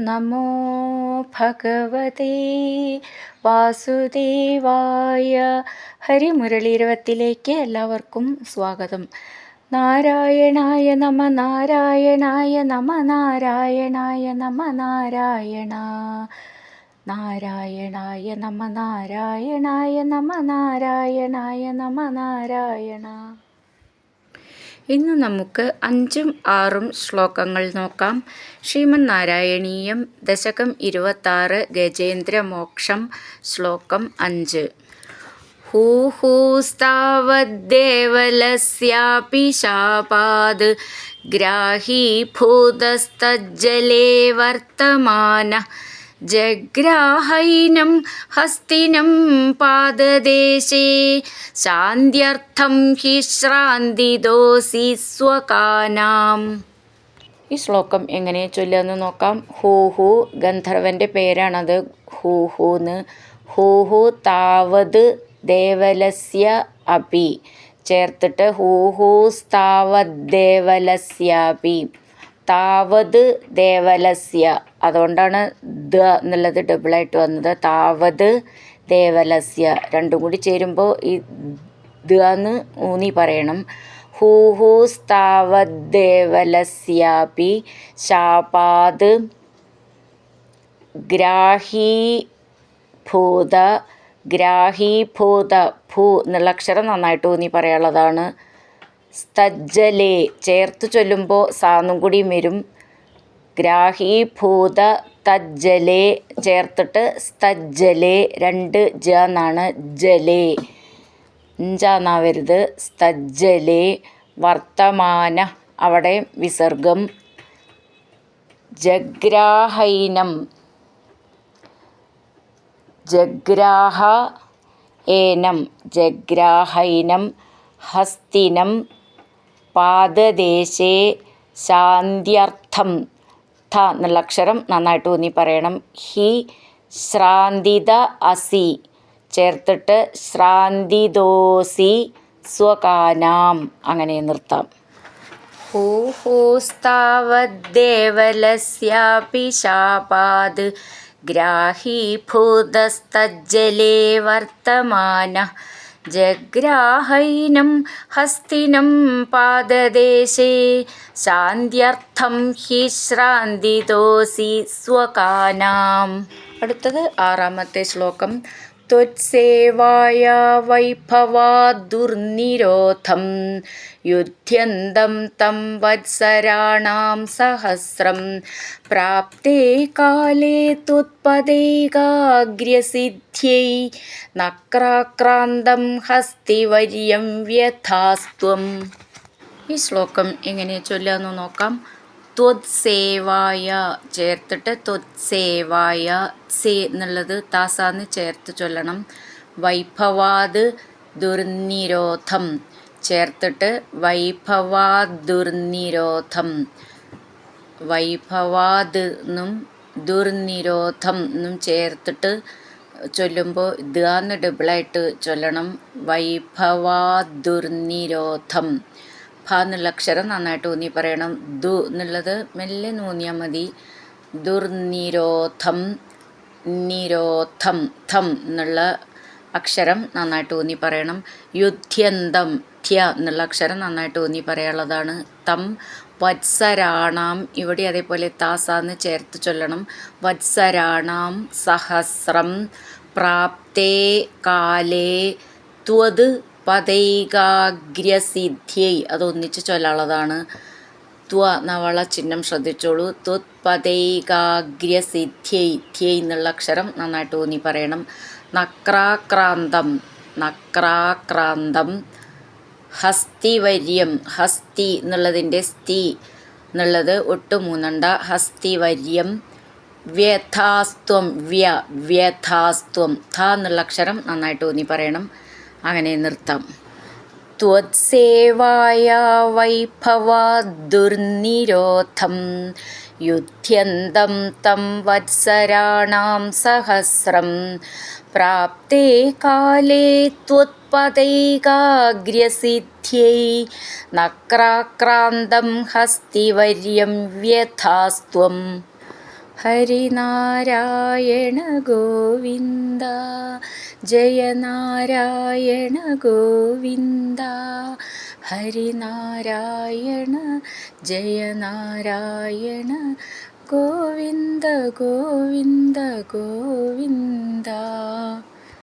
നമോ ഭഗവതേ വാസുദേവായ. ഹരിമുരളീരവത്തിലേക്ക് എല്ലാവർക്കും സ്വാഗതം. നാരായണായ നമ നാരായണായ നമ നാരായണായ നമ നാരായണ നാരായണായ നമ നാരായണായ നമ നാരായണായ നമ നാരായണ. ഇന്ന് നമുക്ക് 5ഉം 6ഉം ശ്ലോകങ്ങൾ നോക്കാം. ശ്രീമൻ നാരായണീയം ദശകം 26 ഗജേന്ദ്രമോക്ഷം ശ്ലോകം 5. ഹൂഹൂസ്താവദ്ദേവലസ്യാപി ശാപാദ് ഗ്രാഹീഭൂതസ്തജ്ജലേ വർത്തമാന ജഗ്രാഹൈനം ഹസ്തിനം പാദദേശേ ശാന്ത്യർത്ഥം ഹി ശ്രാന്തിദോസി സ്വകാനാം. ഈ ശ്ലോകം എങ്ങനെ ചൊല്ലുമെന്ന് നോക്കാം. ഹൂഹു ഗന്ധർവൻ്റെ പേരാണത്, ഹൂഹൂന്ന്. ഹൂഹു താവത് ദേവലസ്യ അപി ചേർത്തിട്ട് ഹൂഹൂസ്താവദ്ദേവലസ്യാപി. താവത് ദേവലസ്യ, അതുകൊണ്ടാണ് ദ എന്നുള്ളത് ഡബിളായിട്ട് വന്നത്. താവത് ദേവലസ്യ രണ്ടും കൂടി ചേരുമ്പോൾ ഈ ദ എന്ന് ഊന്നി പറയണം. ഹൂഹൂസ്താവദ്ദേവലസ്യാപി ശാപാത് ഗ്രാഹീഭൂത. ഗ്രാഹീഭൂത ഭൂ എന്നുള്ള അക്ഷരം നന്നായിട്ട് ഊന്നി പറയാനുള്ളതാണ്. സ്തജ്ജലേ ചേർത്ത് ചൊല്ലുമ്പോൾ സാന്നും കൂടിയും വരും. ഗ്രാഹീഭൂത തജ്ജലേ ചേർത്തിട്ട് സ്തജ്ജലേ, 2 ജ എന്നാണ്, ജലേ ഞ്ചാന്നാവരുത്. സ്തജ്ജലേ വർത്തമാന അവിടെ വിസർഗം. ജഗ്രാഹൈനം ജഗ്രാഹ ഏനം ജഗ്രാഹൈനം ഹസ്തിനം പാദദേശേ ശാന്ത്യർത്ഥം. ഥ എന്നുള്ള അക്ഷരം നന്നായിട്ട് ഊന്നി പറയണം. ഹി ശ്രാന്തിദ അസി ചേർത്തിട്ട് ശ്രാന്തിദോസി സ്വകാനാം. അങ്ങനെ നിർത്താം. ഹൂഹൂസ്താവദ്ദേവലസ്യാപി ശാപാദ് ഗ്രാഹീഭൂതസ്തജ്ജലേ വർത്തമാന ജഗ്രാഹൈനം ഹസ്തിനം പാദദേശേ ശാന്ത്യർത്ഥം ഹി ശ്രാന്തിദോസി സ്വകാനാം. അടുത്തത് 6ാമത്തെ ശ്ലോകം. ത്വത്സേവായാ വൈഭവാദുർനിരോധം യുധ്യന്തം തം വത്സരാണാം സഹസ്രം പ്രാപ്തേ കാലേ ത്വത്പദൈകാഗ്രസിദ്ധ്യൈ നക്രാക്രാന്തം ഹസ്തിവര്യം വ്യഥാസ്ത്വം. ഈ ശ്ലോകം എങ്ങനെ ചൊല്ലാന്ന് നോക്കാം. ത്വത്സേവായ ചേർത്തിട്ട് ത്വത്സേവായ സേ എന്നുള്ളത് താസാന്ന് ചേർത്ത് ചൊല്ലണം. വൈഭവാദ് ദുർനിരോധം ചേർത്തിട്ട് വൈഭവാദുർനിരോധം. വൈഭവാദ് എന്നും ദുർനിരോധം എന്നും ചേർത്തിട്ട് ചൊല്ലുമ്പോൾ ഇതാന്ന് ഡബിളായിട്ട് ചൊല്ലണം. വൈഭവാദുർനിരോധം. ഭ എന്നുള്ള അക്ഷരം നന്നായിട്ട് ഊന്നി പറയണം. ദു എന്നുള്ളത് മെല്ലെ ഊന്നിയാൽ മതി. ദുർനിരോധം നിരോധം ഥം എന്നുള്ള അക്ഷരം നന്നായിട്ട് ഊന്നി പറയണം. യുധ്യന്തം ധ്യ എന്നുള്ള അക്ഷരം നന്നായിട്ട് ഊന്നി പറയാനുള്ളതാണ്. തം വത്സരാണാം ഇവിടെ അതേപോലെ താസാന്ന് ചേർത്ത് ചൊല്ലണം. വത്സരാണാം സഹസ്രം പ്രാപ്തേ കാലേ ത്വത് പദൈകാഗ്രസിദ്ധ്യൈ അതൊന്നിച്ച് ചൊല്ലാനുള്ളതാണ്. ത്വ നവള ചിഹ്നം ശ്രദ്ധിച്ചോളൂ. ത്വത്പദൈകാഗ്രസിദ്ധ്യൈ ധ്യൈ എന്നുള്ള അക്ഷരം നന്നായിട്ട് ഊന്നി പറയണം. നക്രാക്രാന്തം നക്രാക്രാന്തം ഹസ്തിവര്യം ഹസ്തി എന്നുള്ളതിൻ്റെ സ്തി എന്നുള്ളത് ഒട്ടും മൂന്നണ്ട. ഹസ്തിവര്യം വ്യഥാസ്ത്വം വ്യഥാസ്ത്വം ഥ എന്നുള്ള അക്ഷരം നന്നായിട്ട് ഊന്നി പറയണം. അങ്ങനെ നിർത്താം. ത്വത്സേവായാ വൈഭവാദുർനിരോധം യുധ്യന്തം തം വത്സരാണാം സഹസ്രം പ്രാപ്തേ കാലേ ത്വത്പദൈകാഗ്രസിദ്ധ്യൈ നക്രാക്രാന്തം ഹസ്തിവര്യം വ്യഥാസ്ത്വം. ഹരിനാരായണ ഗോവിന്ദ ജയനാരായണ ഗോവിന്ദ ഹരിനാരായണ ജയനാരായണ ഗോവിന്ദ ഗോവിന്ദ ഗോവിന്ദ.